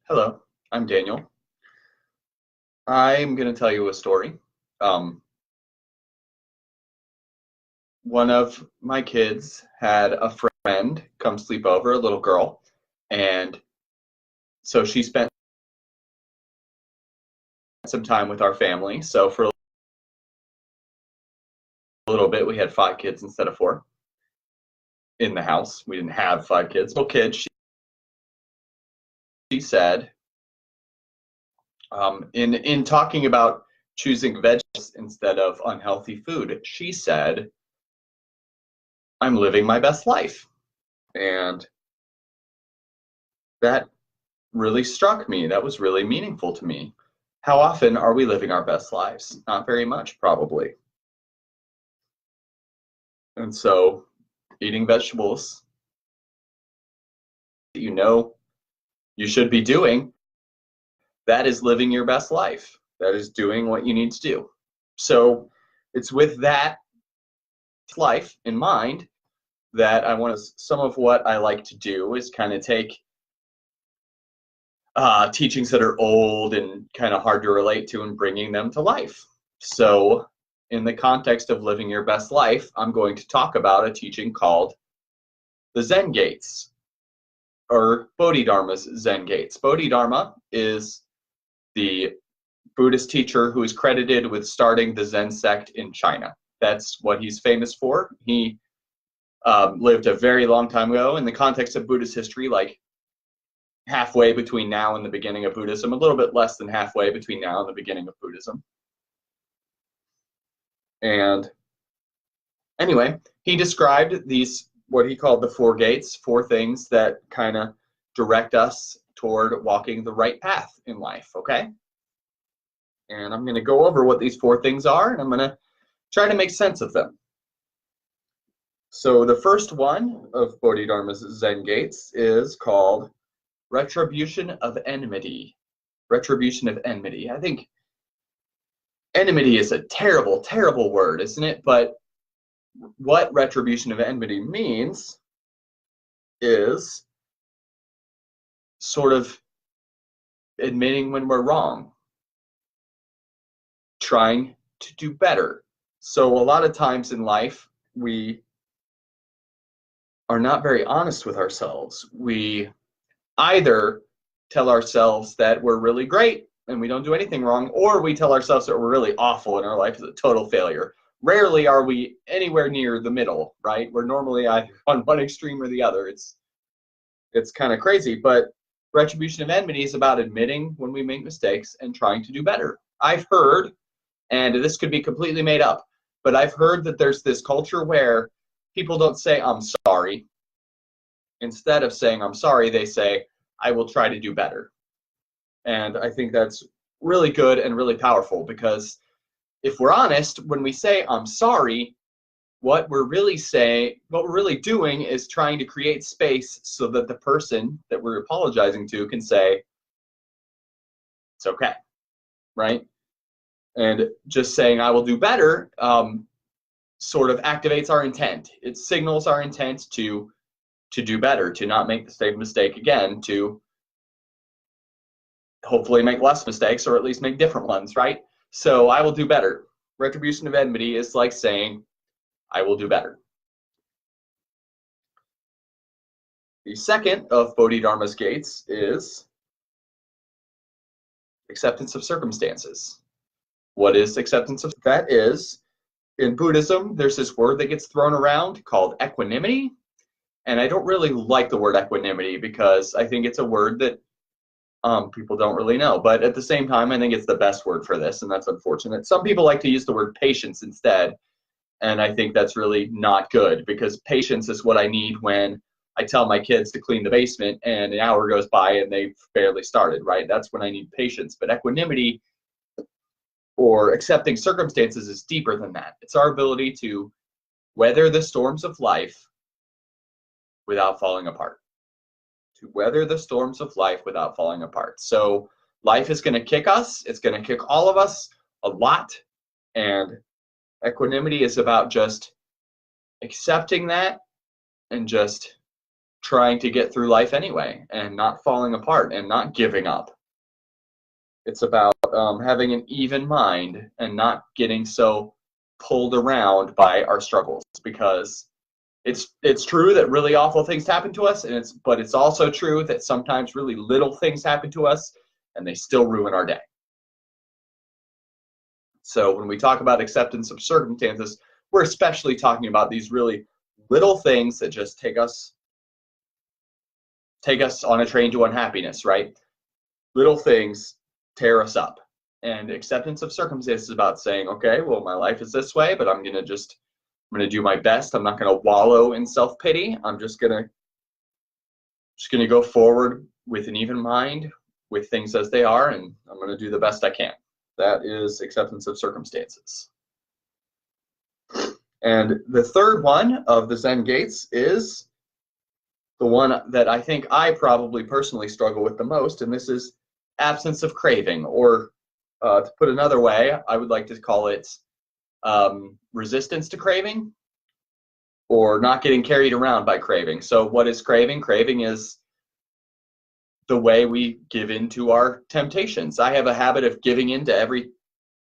Hello, I'm Daniel. I'm going to tell you a story. Um, One of my kids had a friend come sleep over, a little girl, and so she spent some time with our family. So for a little bit, we had five kids instead of four in the house. We didn't have five kids. Little kid, she said, in talking about choosing veggies instead of unhealthy food, she said, "I'm living my best life," and that really struck me. That was really meaningful to me. How often are we living our best lives? Not very much, probably. And so, eating vegetables that you know you should be doing, that is living your best life. That is doing what you need to do. So, it's with that life in mind that I want to, some of what I like to do is kind of take teachings that are old and kind of hard to relate to and bringing them to life. So, in the context of living your best life, I'm going to talk about a teaching called the Zen Gates, or Bodhidharma's Zen Gates. Bodhidharma is the Buddhist teacher who is credited with starting the Zen sect in China. That's what he's famous for. He lived a very long time ago in the context of Buddhist history, like halfway between now and the beginning of Buddhism, a little bit less than halfway between now and the beginning of Buddhism. And anyway, he described these, what he called the four gates, four things that kind of direct us toward walking the right path in life, okay? And I'm going to go over what these four things are, and I'm going to try to make sense of them. So the first one of Bodhidharma's Zen Gates is called Retribution of Enmity. Retribution of Enmity. I think enmity is a terrible, terrible word, isn't it? But what retribution of enmity means is sort of admitting when we're wrong, trying to do better. So a lot of times in life, we are not very honest with ourselves. We either tell ourselves that we're really great and we don't do anything wrong, or we tell ourselves that we're really awful and our life is a total failure. Rarely are we anywhere near the middle, right? We're normally either on one extreme or the other. It's kind of crazy, but retribution of enmity is about admitting when we make mistakes and trying to do better. I've heard, and this could be completely made up, but I've heard that there's this culture where people don't say, "I'm sorry." Instead of saying, "I'm sorry," they say, "I will try to do better." And I think that's really good and really powerful, because if we're honest, when we say, "I'm sorry," what we're really doing is trying to create space so that the person that we're apologizing to can say, "It's okay," right? And just saying, "I will do better," sort of activates our intent. It signals our intent to do better, to not make the same mistake again, to hopefully make less mistakes, or at least make different ones, right? So I will do better. Retribution of enmity is like saying, "I will do better." The second of Bodhidharma's gates is acceptance of circumstances. What is acceptance of? That is, in Buddhism, there's this word that gets thrown around called equanimity. And I don't really like the word equanimity, because I think it's a word that people don't really know. But at the same time, I think it's the best word for this, and that's unfortunate. Some people like to use the word patience instead, and I think that's really not good, because patience is what I need when I tell my kids to clean the basement and an hour goes by and they've barely started, right? That's when I need patience. But equanimity, or accepting circumstances, is deeper than that. It's our ability to weather the storms of life without falling apart. To weather the storms of life without falling apart. So life is going to kick us. It's going to kick all of us a lot. And equanimity is about just accepting that and just trying to get through life anyway and not falling apart and not giving up. It's about having an even mind and not getting so pulled around by our struggles, because it's true that really awful things happen to us, but it's also true that sometimes really little things happen to us and they still ruin our day. So when we talk about acceptance of circumstances, we're especially talking about these really little things that just take us on a train to unhappiness, right? Little things tear us up. And acceptance of circumstances is about saying, okay, well, my life is this way, but I'm going to do my best. I'm not going to wallow in self-pity. I'm just going to go forward with an even mind, with things as they are, and I'm going to do the best I can. That is acceptance of circumstances. And the third one of the Zen gates is the one that I think I probably personally struggle with the most, and this is absence of craving, or to put another way, I would like to call it resistance to craving, or not getting carried around by craving. So what is craving? Craving is the way we give in to our temptations. I have a habit of giving in to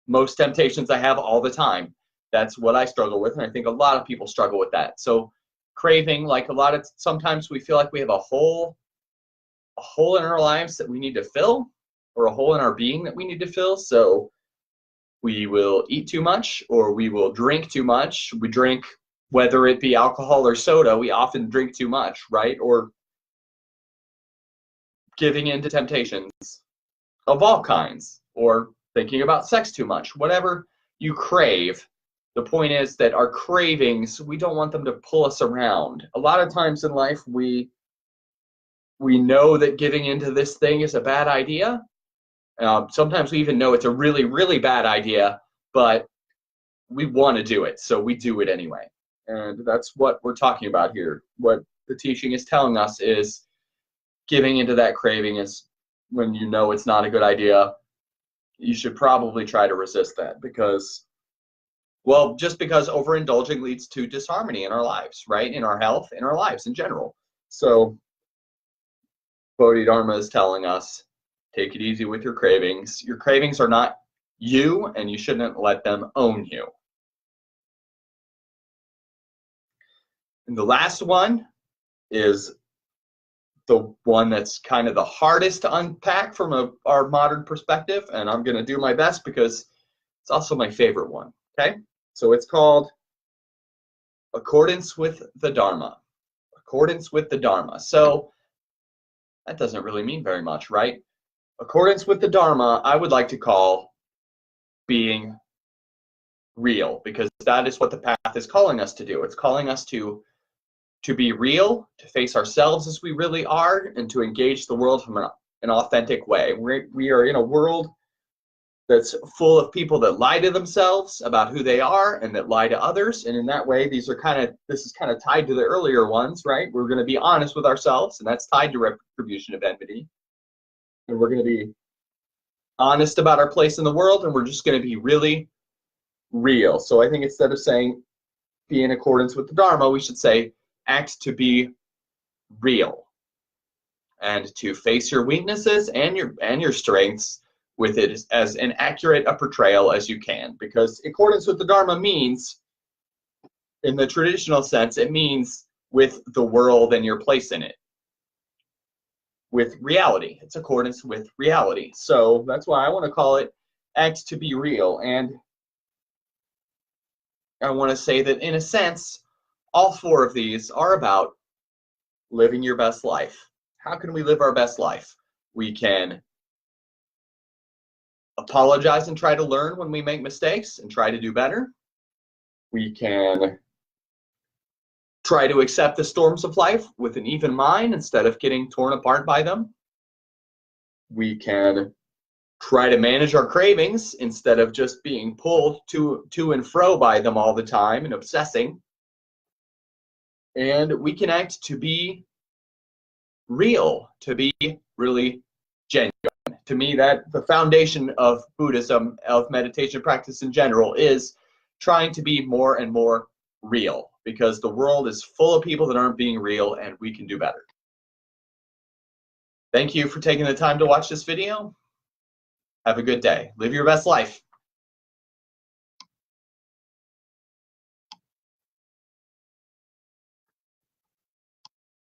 most temptations I have all the time. That's what I struggle with, and I think a lot of people struggle with that. So craving, sometimes we feel like we have a hole in our lives that we need to fill, or a hole in our being that we need to fill. So we will eat too much, or we will drink too much. We drink, whether it be alcohol or soda, we often drink too much, right? Or giving in to temptations of all kinds, or thinking about sex too much. Whatever you crave, the point is that our cravings, we don't want them to pull us around. A lot of times in life, we know that giving into this thing is a bad idea. Sometimes we even know it's a really, really bad idea, but we want to do it, so we do it anyway. And that's what we're talking about here. What the teaching is telling us is giving into that craving is when you know it's not a good idea. You should probably try to resist that, because overindulging leads to disharmony in our lives, right? In our health, in our lives in general. So Bodhidharma is telling us, take it easy with your cravings. Your cravings are not you, and you shouldn't let them own you. And the last one is the one that's kind of the hardest to unpack from our modern perspective, and I'm going to do my best because it's also my favorite one, okay? So it's called accordance with the Dharma. Accordance with the Dharma. So that doesn't really mean very much, right? Accordance with the Dharma, I would like to call being real, because that is what the path is calling us to do. It's calling us to be real, to face ourselves as we really are, and to engage the world from an authentic way. We are in a world that's full of people that lie to themselves about who they are and that lie to others. And in that way, this is kind of tied to the earlier ones, right? We're going to be honest with ourselves, and that's tied to retribution of enmity. And we're going to be honest about our place in the world, and we're just going to be really real. So I think instead of saying be in accordance with the Dharma, we should say act to be real, and to face your weaknesses and your strengths with it as an accurate a portrayal as you can. Because accordance with the Dharma means, in the traditional sense, it means with the world and your place in it. With reality. It's accordance with reality. So that's why I want to call it act to be real. And I want to say that in a sense, all four of these are about living your best life. How can we live our best life? We can apologize and try to learn when we make mistakes and try to do better. We can try to accept the storms of life with an even mind instead of getting torn apart by them. We can try to manage our cravings instead of just being pulled to and fro by them all the time and obsessing. And we can act to be real, to be really genuine. To me, that the foundation of Buddhism, of meditation practice in general, is trying to be more and more real. because the world is full of people that aren't being real, and we can do better. Thank you for taking the time to watch this video. Have a good day. Live your best life.